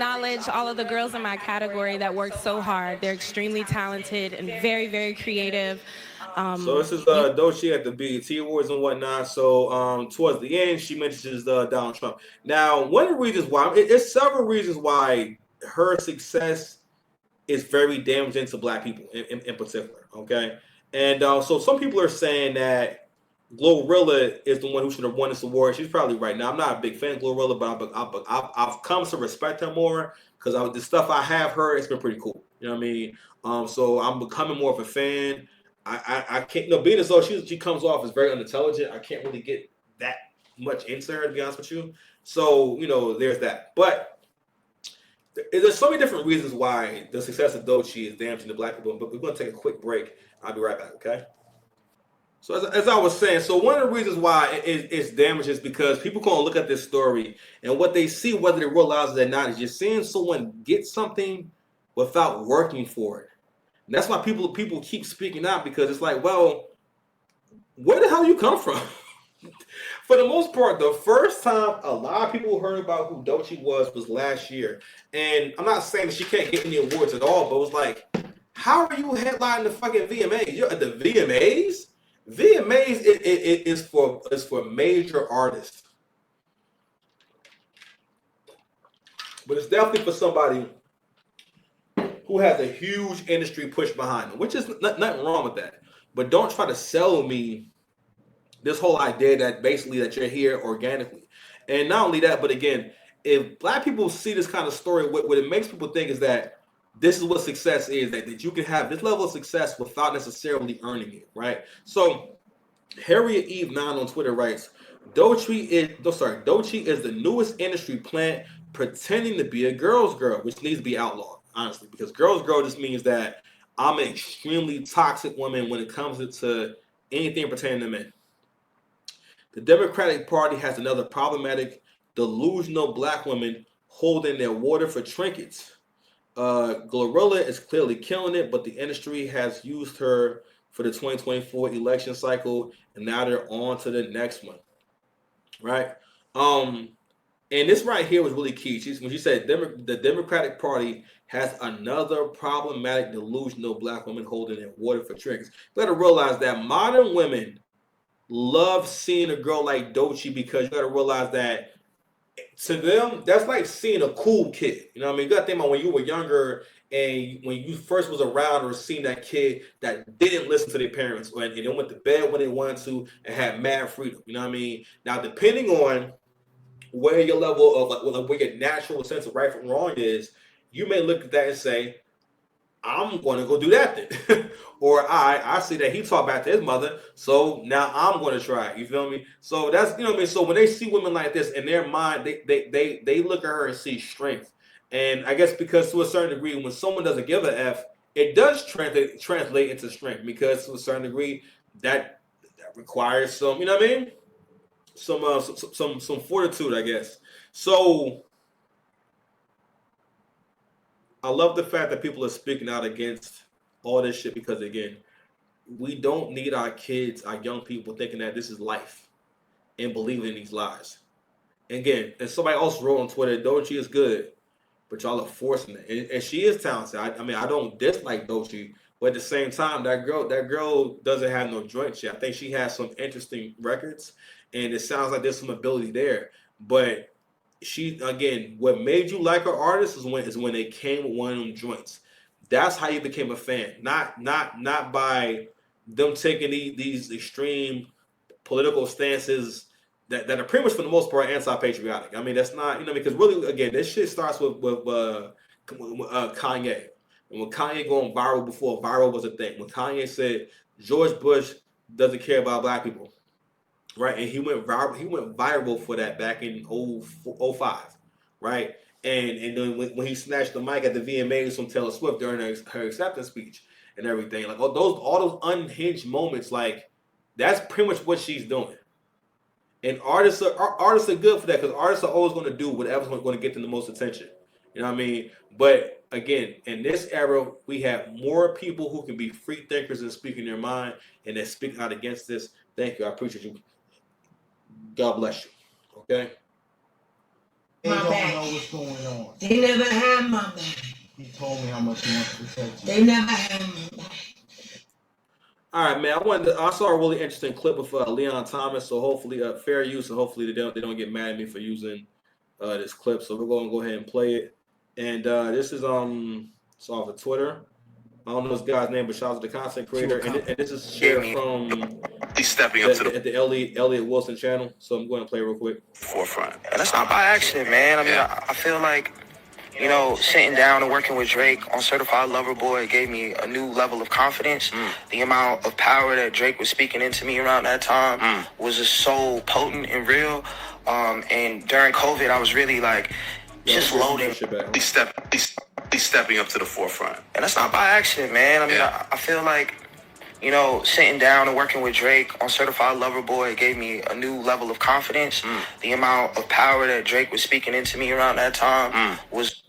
acknowledge all of the girls in my category that work so hard. They're extremely talented and very, very creative. So this is You Doechii at the BET Awards and whatnot. So towards the end, she mentions Donald Trump. Now, one of the reasons why it's several reasons why her success is very damaging to Black people in particular. Okay, and so some people are saying that Glorilla is the one who should have won this award. She's probably right. Now, I'm not a big fan of Glorilla, but I've come to respect her more because the stuff I have heard, it's been pretty cool. You know what I mean? So I'm becoming more of a fan. I can't, being as though she comes off as very unintelligent, I can't really get that much into her, to be honest with you. So, there's that. But there's so many different reasons why the success of Doechii is damaging the Black people. But we're going to take a quick break. I'll be right back, okay? So as I was saying, so one of the reasons why it's damaged is because people gonna look at this story and what they see, whether they realize it or not, is you're seeing someone get something without working for it. And that's why people keep speaking out because it's like, well, where the hell you come from? For the most part, the first time a lot of people heard about who Doechii was last year. And I'm not saying that she can't get any awards at all, but it was like, how are you headlining the fucking VMAs? You're at the VMAs? VMAs is for major artists, but it's definitely for somebody who has a huge industry push behind them, which is nothing wrong with that. But don't try to sell me this whole idea that basically that you're here organically. And not only that, but again, if Black people see this kind of story, what it makes people think is that this is what success is, that you can have this level of success without necessarily earning it, right? So Harriet Eve 9 on Twitter writes, Doechii is the newest industry plant pretending to be a girl's girl, which needs to be outlawed, honestly, because girl's girl just means that I'm an extremely toxic woman when it comes to anything pertaining to men. The Democratic Party has another problematic, delusional Black woman holding their water for trinkets. Glorilla is clearly killing it, but the industry has used her for the 2024 election cycle, and now they're on to the next one, right? Um, and this right here was really key. When she said the Democratic Party has another problematic, delusional Black woman holding their water for trinkets. You got to realize that modern women love seeing a girl like Doechii because you got to realize that to them, that's like seeing a cool kid. You know what I mean? You got to think about when you were younger and when you first was around or seen that kid that didn't listen to their parents and they went to bed when they wanted to and had mad freedom. You know what I mean? Now, depending on where your level of where your natural sense of right from wrong is, you may look at that and say, I'm going to go do that then. Or I see that he talked back to his mother, so now I'm going to try it. You feel me? So that's, you know what I mean? So when they see women like this, in their mind, they look at her and see strength. And I guess because to a certain degree, when someone doesn't give a F, it does translate into strength because to a certain degree, that requires some, you know what I mean? Some fortitude, I guess. So I love the fact that people are speaking out against all this shit because again, we don't need our kids, our young people thinking that this is life and believing in these lies. And again, and somebody else wrote on Twitter, Doechii is good, but y'all are forcing it. And she is talented. I mean, I don't dislike Doechii, but at the same time, that girl doesn't have no joints yet. I think she has some interesting records, and it sounds like there's some ability there. But she again, what made you like her artist is when they came with one of them joints. That's how you became a fan. Not by them taking these extreme political stances that are pretty much for the most part anti-patriotic. I mean, that's not, because really again, this shit starts with Kanye. And when Kanye going viral before viral was a thing, when Kanye said George Bush doesn't care about Black people, right? And he went viral for that back in 05, right? And then when he snatched the mic at the VMAs from Taylor Swift during her acceptance speech and everything, like all those unhinged moments, like that's pretty much what she's doing. And artists are good for that because artists are always going to do whatever's going to get them the most attention. You know what I mean? But again, in this era, we have more people who can be free thinkers and speaking their mind and then speak out against this. Thank you. I appreciate you. God bless you. Okay. They don't know what's going on. They never had my back. He told me how much he wants to protect you. They never had my back. All right, man. I saw a really interesting clip of Leon Thomas. So hopefully, fair use, and hopefully they don't get mad at me for using this clip. So we're going to go ahead and play it. And this is it's off of Twitter. I don't know this guy's name, but shout out to the content creator. And this is shared from He's stepping up to the Elliot Wilson channel. So I'm going to play real quick. forefront. And that's not by accident, man. I mean, I feel like, you know, sitting down and working with Drake on Certified Lover Boy gave me a new level of confidence. The amount of power that Drake was speaking into me around that time was just so potent and real. And during COVID, I was really like just loading. He's stepping up to the forefront. And that's not by accident, man. I mean, I feel like, you know, sitting down and working with Drake on Certified Lover Boy gave me a new level of confidence. The amount of power that Drake was speaking into me around that time was.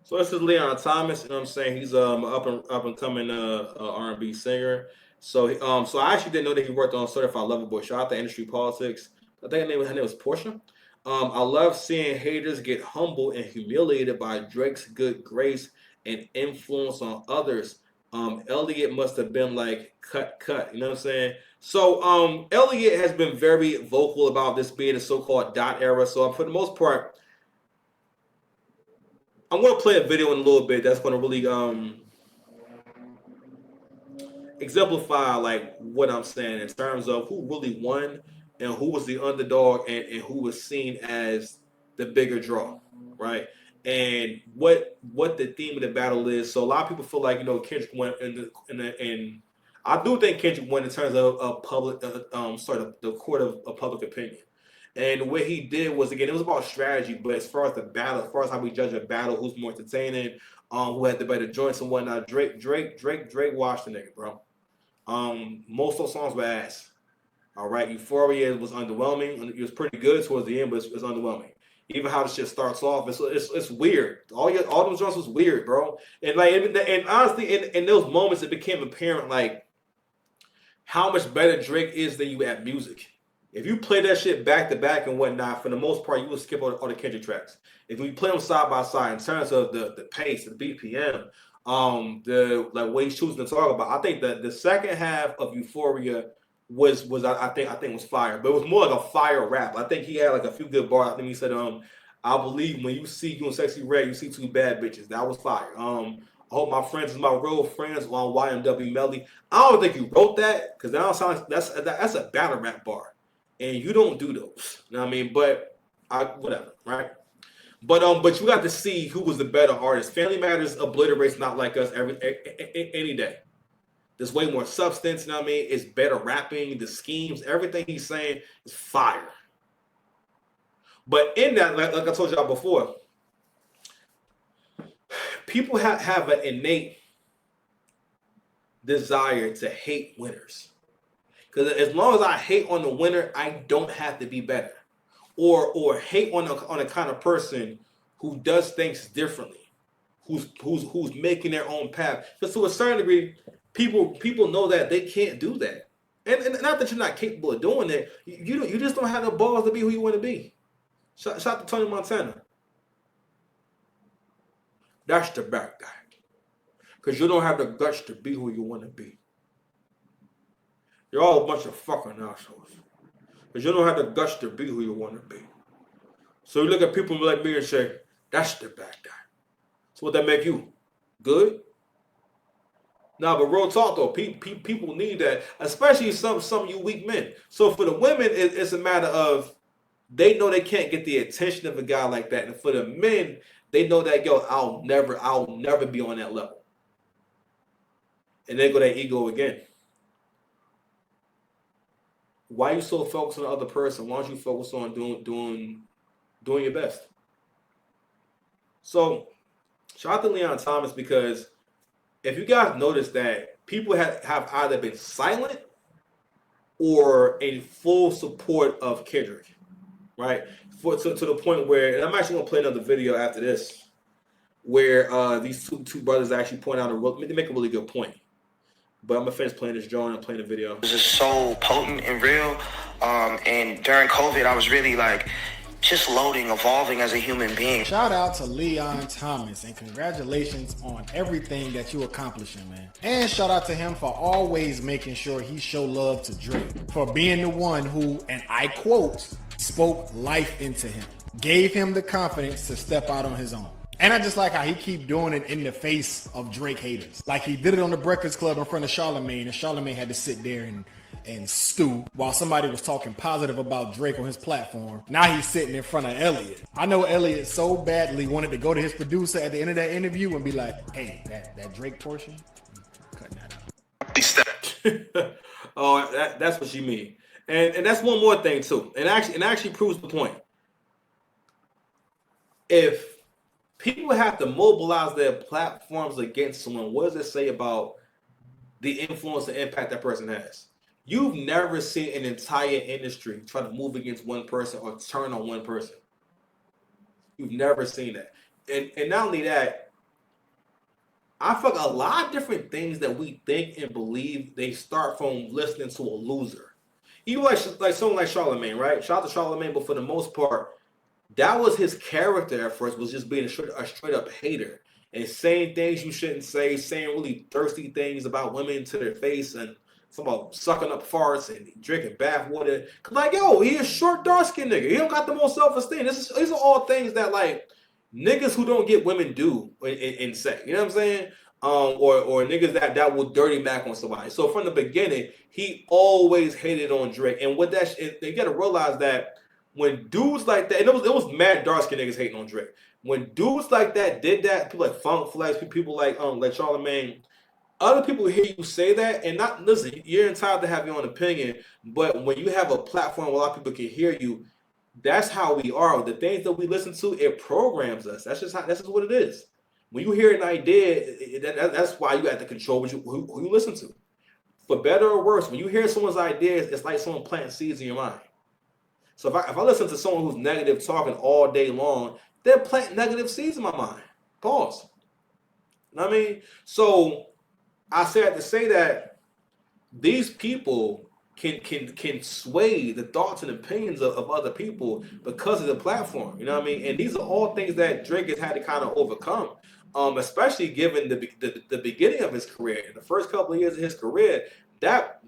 So this is Leon Thomas. You know what I'm saying? He's up and coming R&B singer. So I actually didn't know that he worked on Certified Lover Boy. Shout out to Industry Politics. I think her name was Portia. I love seeing haters get humbled and humiliated by Drake's good grace and influence on others. Elliot must have been like, cut. You know what I'm saying? So Elliot has been very vocal about this being a so-called dot era. So for the most part, I'm going to play a video in a little bit that's going to really exemplify like what I'm saying in terms of who really won and who was the underdog and who was seen as the bigger draw, right? And what the theme of the battle is. So a lot of people feel like, you know, Kendrick won and I do think Kendrick won in terms of public the court of public opinion. And what he did was, again, it was about strategy, but as far as the battle, as far as how we judge a battle, who's more entertaining, who had the better joints and whatnot, Drake washed the nigga, bro. Most of those songs were ass. All right, Euphoria was underwhelming. It was pretty good towards the end, but it's underwhelming. Even how the shit starts off, it's weird. All those joints was weird, bro. And like, and honestly, in those moments, it became apparent like how much better Drake is than you at music. If you play that shit back to back and whatnot, for the most part, you will skip all the Kendrick tracks. If we play them side by side in terms of the pace, the BPM, the like what he's choosing to talk about, I think that the second half of Euphoria was I think was fire, but it was more like a fire rap. I think he had like a few good bars. I think he said, I believe when you see you in Sexy Red, you see two bad bitches. That was fire. I hope my friends is my real friends on YMW Melly. I don't think you wrote that because that don't sound like that's a battle rap bar. And you don't do those. You know what I mean? But whatever, right? But you got to see who was the better artist. Family Matters obliterates Not Like Us any day. There's way more substance, you know what I mean? It's better rapping, the schemes, everything he's saying is fire. But in that, like I told y'all before, people have an innate desire to hate winners. Because as long as I hate on the winner, I don't have to be better. Or hate on a kind of person who does things differently, who's making their own path. Because to a certain degree, people know that they can't do that. And not that you're not capable of doing it, you just don't have the balls to be who you want to be. Shout out to Tony Montana. That's the bad guy. Because you don't have the guts to be who you want to be. You're all a bunch of fucking assholes. Because you don't have the guts to be who you want to be. So you look at people like me and say, that's the bad guy. So what that make you? Good? Nah, but real talk though, people need that, especially some of you weak men. So for the women, it's a matter of they know they can't get the attention of a guy like that. And for the men, they know that, yo, I'll never be on that level. And they go that ego again. Why are you so focused on the other person? Why don't you focus on doing your best? So shout out to Leon Thomas, because if you guys notice that people have either been silent or in full support of Kendrick, right? To the point where, and I'm actually going to play another video after this, where these two brothers actually point out they make a really good point. But I'm gonna finish playing this drawing and playing the video. It was just so potent and real. And during COVID, I was really like just loading, evolving as a human being. Shout out to Leon Thomas and congratulations on everything that you accomplishing, man. And shout out to him for always making sure he show love to Drake, for being the one who, and I quote, spoke life into him, gave him the confidence to step out on his own. And I just like how he keep doing it in the face of Drake haters. Like he did it on the Breakfast Club in front of Charlamagne, and Charlamagne had to sit there and stew while somebody was talking positive about Drake on his platform. Now he's sitting in front of Elliot. I know Elliot so badly wanted to go to his producer at the end of that interview and be like, hey, that Drake portion, cutting that out. Oh, that's what you mean. And that's one more thing too. And actually proves the point. If people have to mobilize their platforms against someone, what does it say about the influence and impact that person has? You've never seen an entire industry try to move against one person or turn on one person. You've never seen that. And not only that, I feel like a lot of different things that we think and believe, they start from listening to a loser. Even like someone like Charlamagne, right? Shout out to Charlamagne, but for the most part, that was his character at first, was just being a straight up hater and saying things you shouldn't say, saying really thirsty things about women to their face, and something about sucking up farts and drinking bath water. Cause like, yo, he a short, dark skinned nigga. He don't got the most self-esteem. These are all things that like niggas who don't get women do and say. You know what I'm saying? Or niggas that will dirty Mac on somebody. So from the beginning, he always hated on Drake. And with that, you gotta realize that when dudes like that, and it was mad dark skinned niggas hating on Drake. When dudes like that did that, people like Funk Flex, people like Charlamagne, other people hear you say that, and not listen. You're entitled to have your own opinion, but when you have a platform where a lot of people can hear you, that's how we are. The things that we listen to, it programs us. That's just what it is. When you hear an idea, that's why you have to control who you listen to. For better or worse, when you hear someone's ideas, it's like someone planting seeds in your mind. So if I listen to someone who's negative talking all day long, they're planting negative seeds in my mind. Pause. You know what I mean? So I said to say that these people can sway the thoughts and opinions of other people because of the platform. You know what I mean? And these are all things that Drake has had to kind of overcome, especially given the beginning of his career. In the first couple of years of his career, that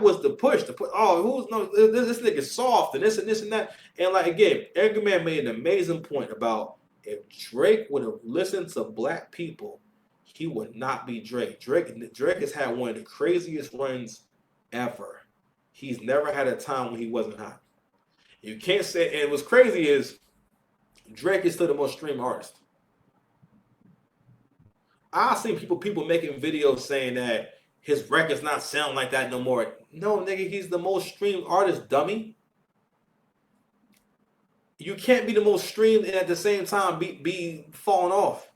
was the push. This nigga's soft and this and that. And like again, Edgar Man made an amazing point about if Drake would have listened to black people, he would not be Drake. Drake has had one of the craziest runs ever. He's never had a time when he wasn't hot. You can't say, and what's crazy is Drake is still the most streamed artist. I've seen people making videos saying that his records not sound like that no more. No, nigga, he's the most streamed artist, dummy. You can't be the most streamed and at the same time be falling off.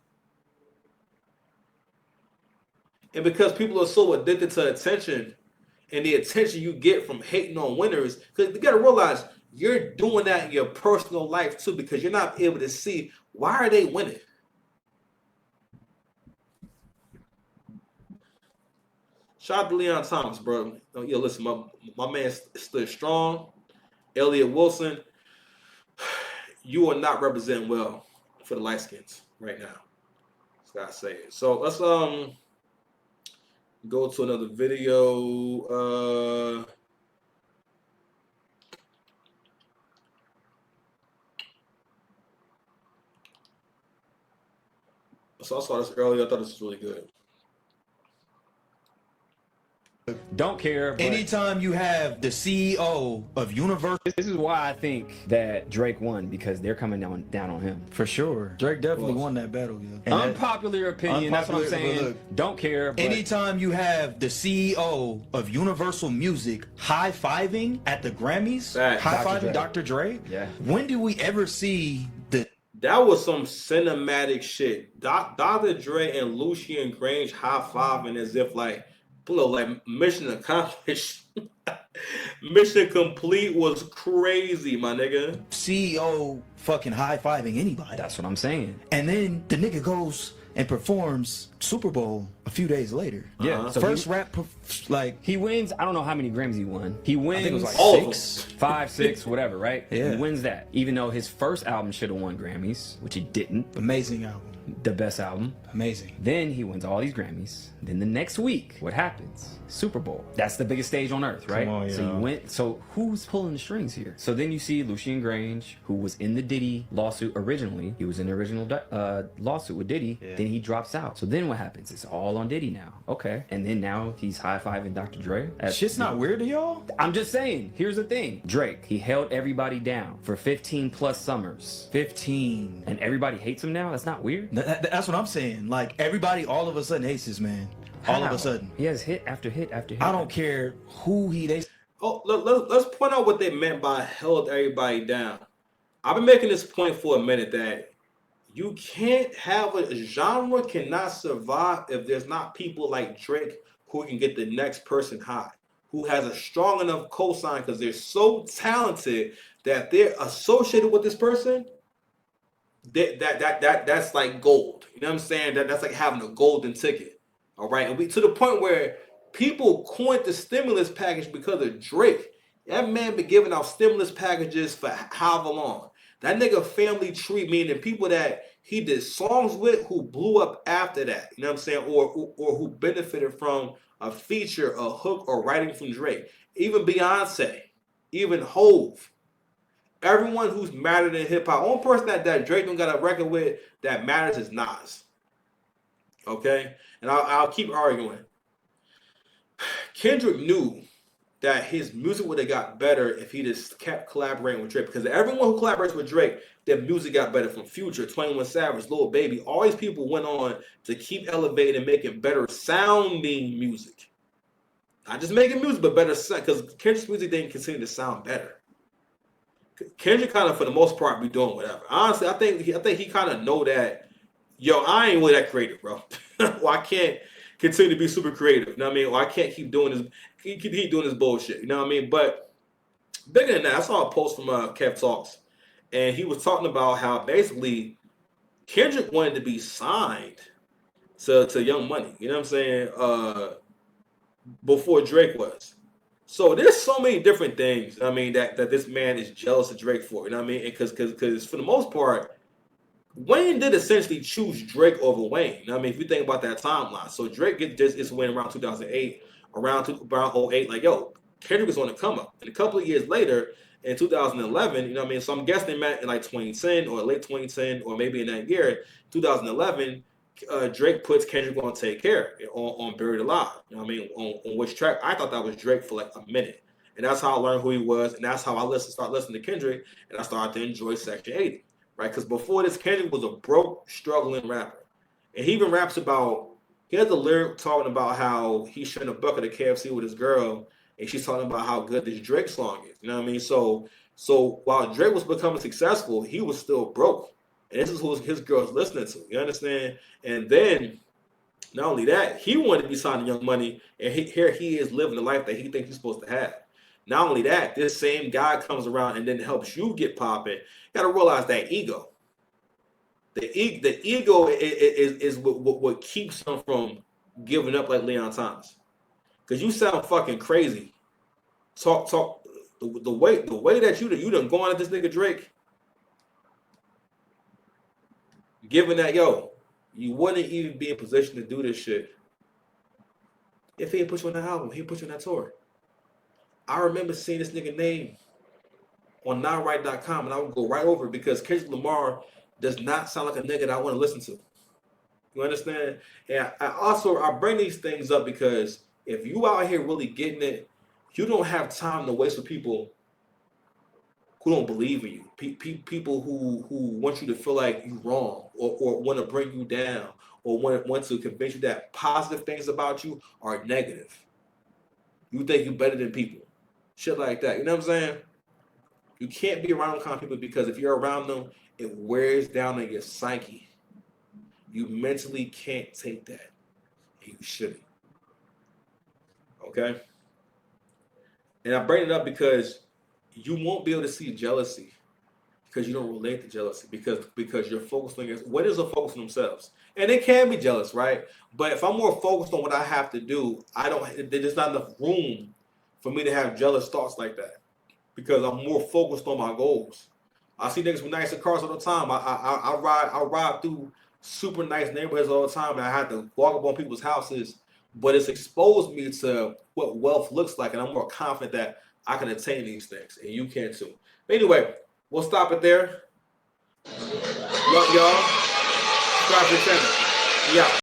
And because people are so addicted to attention and the attention you get from hating on winners, because you got to realize you're doing that in your personal life too, because you're not able to see why are they winning. Shout out to Leon Thomas, bro. Yo, listen, my man stood strong. Elliot Wilson, you are not representing well for the light skins right now. Just gotta say it. So let's go to another video. So I saw this earlier. I thought this was really good. Don't care. But anytime you have the CEO of Universal, this is why I think that Drake won, because they're coming down on him. for sure, Drake definitely won that battle. Yeah. And Unpopular opinion. That's what I'm saying. Look, don't care. But anytime you have the CEO of Universal Music high-fiving at the Grammys, Right. high-fiving Dr. Dre. Yeah. When do we ever see the? That was some cinematic shit. Dr. Dre and Lucian Grange high-fiving as if like mission accomplished. Mission complete was crazy, my nigga. CEO fucking high-fiving anybody. That's what I'm saying. And then the nigga goes and performs Super Bowl a few days later. Yeah. So First rap, like he wins. I don't know how many Grammys he won. He wins. I think it was like all of 6. 5, 6, whatever, right? Yeah. He wins that. Even though his first album should have won Grammys, which he didn't. Amazing album. The best album. Amazing. Then he wins all these Grammys. Then the next week, what happens? Super Bowl. That's the biggest stage on earth, right? Come on, So you went. So who's pulling the strings here? So then you see Lucien Grange, who was in the Diddy lawsuit originally. He was in the original lawsuit with Diddy. Yeah. Then he drops out. So then what happens? It's all on Diddy now. Okay. And then now he's high-fiving Dr. Dre. Shit's not weird to y'all? I'm just saying. Here's the thing. Drake, he held everybody down for 15 plus summers. 15. And everybody hates him now? That's not weird? That's what I'm saying. Like, everybody all of a sudden hates this man. All of How? a sudden. He has hit after hit after hit. I don't care who they. Oh, let's point out what they meant by held everybody down. I've been making this point for a minute that you can't have a genre cannot survive if there's not people like Drake who can get the next person high, who has a strong enough cosign because they're so talented that they're associated with this person. That's like gold. You know what I'm saying? That's like having a golden ticket. All right, and we to the point where people coined the stimulus package because of Drake. That man been giving out stimulus packages for however long. That nigga family tree, meaning people that he did songs with who blew up after that. You know what I'm saying? Or who benefited from a feature, a hook, or writing from Drake. Even Beyonce, even Hove. Everyone who's mattered in hip hop. Only person that Drake don't got a record with that matters is Nas. Okay? And I'll keep arguing. Kendrick knew that his music would have got better if he just kept collaborating with Drake. Because everyone who collaborates with Drake, their music got better. From Future, 21 Savage, Lil Baby. All these people went on to keep elevating and making better sounding music. Not just making music, but better sound. Because Kendrick's music didn't continue to sound better. Kendrick kind of, for the most part, be doing whatever. Honestly, I think he kind of know that, yo, I ain't really that creative, bro. Well, I can't continue to be super creative. You know what I mean? Or I can't keep doing this. Keep doing this bullshit. You know what I mean? But bigger than that, I saw a post from Kev Talks, and he was talking about how basically Kendrick wanted to be signed to Young Money. You know what I'm saying? Before Drake was. So there's so many different things. I mean that this man is jealous of Drake for. You know what I mean? Because for the most part, Wayne did essentially choose Drake over Wayne. You know what I mean? If you think about that timeline. So Drake gets his win around 2008, around 08, like, yo, Kendrick was on the come up. And a couple of years later, in 2011, you know what I mean? So I'm guessing they met in like 2010 or late 2010 or maybe in that year, 2011, Drake puts Kendrick on Take Care on Buried Alive. You know what I mean? On which track? I thought that was Drake for like a minute. And that's how I learned who he was. And that's how I started listening to Kendrick. And I started to enjoy Section 80. Right? Because before this, Kendrick was a broke, struggling rapper. And he even raps about, he has a lyric talking about how he's sharing a bucket of KFC with his girl, and she's talking about how good this Drake song is. You know what I mean? So while Drake was becoming successful, he was still broke. And this is who his girl's listening to. You understand? And then, not only that, he wanted to be signed to Young Money, and here he is living the life that he thinks he's supposed to have. Not only that, this same guy comes around and then helps you get popping. You got to realize that ego. The ego is what keeps him from giving up like Leon Thomas. Because you sound fucking crazy. Talk the way that you done gone at this nigga Drake. Given that, yo, you wouldn't even be in position to do this shit if he had put you on that album, he put you on that tour. I remember seeing this nigga name on nowright.com, and I would go right over it because Kendrick Lamar does not sound like a nigga that I want to listen to. You understand? And I bring these things up because if you out here really getting it, you don't have time to waste with people who don't believe in you. People who want you to feel like you're wrong or want to bring you down or want to convince you that positive things about you are negative. You think you're better than people. Shit like that. You know what I'm saying? You can't be around kind of people because if you're around them, it wears down on your psyche. You mentally can't take that. And you shouldn't. Okay? And I bring it up because you won't be able to see jealousy. because you don't relate to jealousy because you're focused on what is a focus on themselves, and they can be jealous, right? But if I'm more focused on what I have to do, there's not enough room for me to have jealous thoughts like that because I'm more focused on my goals. I see niggas with nicer cars all the time. I ride through super nice neighborhoods all the time, and I have to walk up on people's houses. But it's exposed me to what wealth looks like, and I'm more confident that I can attain these things, and you can too. But anyway, we'll stop it there. Love y'all. Subscribe to the channel. Yeah.